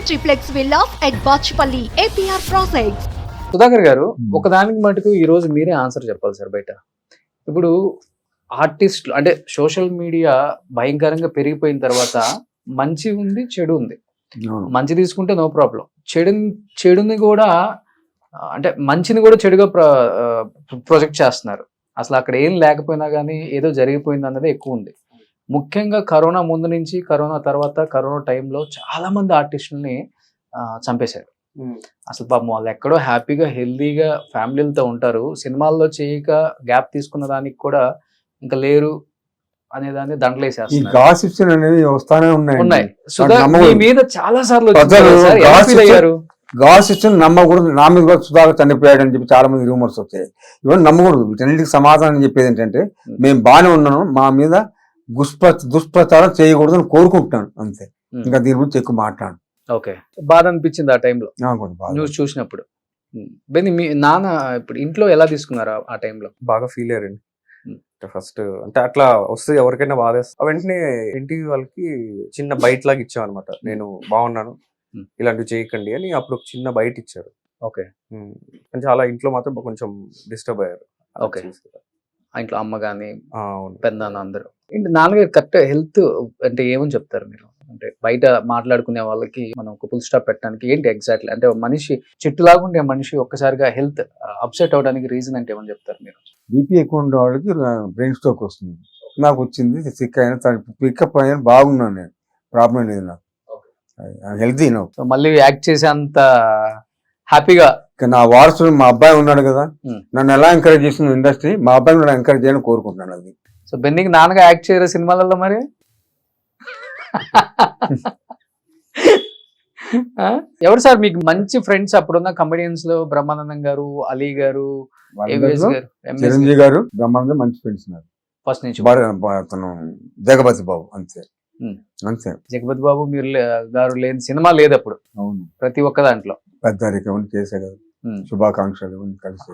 triplex villas at Bachpalli, APR Projects. Sudhakar గారు ఒకదానికి మటుకు ఈ రోజు మీరే ఆన్సర్ చెప్పాలి సార్. బయట ఇప్పుడు ఆర్టిస్టులు అంటే సోషల్ మీడియా భయంకరంగా పెరిగిపోయిన తర్వాత మంచి ఉంది, చెడు ఉంది. మంచి తీసుకుంటే నో ప్రాబ్లం, చెడుని కూడా అంటే మంచిని కూడా చెడుగా ప్రొజెక్ట్ చేస్తున్నారు. అసలు అక్కడ ఏం లేకపోయినా కానీ ఏదో జరిగిపోయింది అన్నది ఎక్కువ ఉంది. ముఖ్యంగా కరోనా ముందు నుంచి, కరోనా తర్వాత, కరోనా టైంలో చాలా మంది ఆర్టిస్టులని చంపేశారు. అసలు పాపం వాళ్ళు ఎక్కడో హ్యాపీగా హెల్దీగా ఫ్యామిలీలతో ఉంటారు, సినిమాల్లో చేయక గ్యాప్ తీసుకున్న దానికి కూడా ఇంకా లేరు అనేదాన్ని దండలేసేస్తున్నారు. ఉన్నాయి. మీ మీద చాలా సార్లు గాసిప్స్ నమ్మకూడదు. నా మీద కూడా సుధాకర్ చనిపోయాడు అని చెప్పి చాలా మంది రూమర్స్ వచ్చాయి. ఇవన్నీ నమ్మకూడదు. వీటన్నిటికి సమాధానం చెప్పేది ఏంటంటే మేము బాగానే ఉన్నాను, మా మీద దుష్ప్రచారం చేయకూడదు అని కోరుకుంటున్నాను అంతే. ఇంకా దీని గురించి ఎక్కువ మాట్లాడు. ఓకే, బాధ అనిపించింది ఆ టైంలో న్యూస్ చూసినప్పుడు. మీ నాన్న ఇప్పుడు ఇంట్లో ఎలా తీసుకున్నారు ఆ టైంలో? బాగా ఫీల్ అయ్యారండి. ఫస్ట్ అంటే అట్లా వస్తే ఎవరికైనా బాధేస్తుంది. వెంటనే ఇంటి వాళ్ళకి చిన్న బయట లాగా ఇచ్చాం అనమాట. నేను బాగున్నాను, ఇలాంటివి చేయకండి అని అప్పుడు ఒక చిన్న బయట ఇచ్చారు. ఓకే. చాలా ఇంట్లో మాత్రం కొంచెం డిస్టర్బ్ అయ్యారు. ఓకే. ఇంట్లో అమ్మ కానీ పెద్దనాన్న అందరూ. నాన్నగారు కరెక్ట్ హెల్త్ అంటే ఏమని చెప్తారు మీరు? అంటే బయట మాట్లాడుకునే వాళ్ళకి మనం ఒక ఫుల్ స్టాప్ పెట్టడానికి ఏంటి ఎగ్జాక్ట్లీ? అంటే మనిషి చెట్టులాగా ఉండే మనిషి ఒక్కసారిగా హెల్త్ అప్సెట్ అవడానికి రీజన్ అంటే ఏమని చెప్తారు మీరు? బీపీ ఎక్కువ ఉండే వాళ్ళకి బ్రెయిన్ స్ట్రోక్ వస్తుంది. నాకు వచ్చింది, సిక్ అయినా పికప్ అయినా బాగున్నాను, నేను ప్రాబ్లం లేదు, నాకు హెల్తీ. నాకు మళ్ళీ యాక్ట్ చేసే అంత హ్యాపీగా నా వారసుడు మా అబ్బాయి ఉన్నాడు కదా, నన్ను ఎలా ఎంకరేజ్ చేస్తుంది ఇండస్ట్రీ, మా అబ్బాయిని కూడా ఎంకరేజ్ చేయాలని కోరుకుంటున్నాను. అది సో బెన్నీకి నాన్నగా యాక్ట్ చేయరు సినిమాలలో మరి? ఎవరు సార్ మీకు మంచి ఫ్రెండ్స్ అప్పుడున్న కమెడియన్స్ లో? బ్రహ్మానందం గారు, అలీ గారు, చిరంజీవి గారు, బ్రహ్మానందం మంచి ఫ్రెండ్స్ ఉన్నారు ఫస్ట్ నుంచి. అతను జగపతి బాబు అంతే. జగపతి బాబు మీరు గారు లేని సినిమా లేదు అప్పుడు. అవును, ప్రతి ఒక్క దాంట్లో పెద్ద రికమెండ్ చేసే కదా, శుభాకాంక్షలు కలిసి.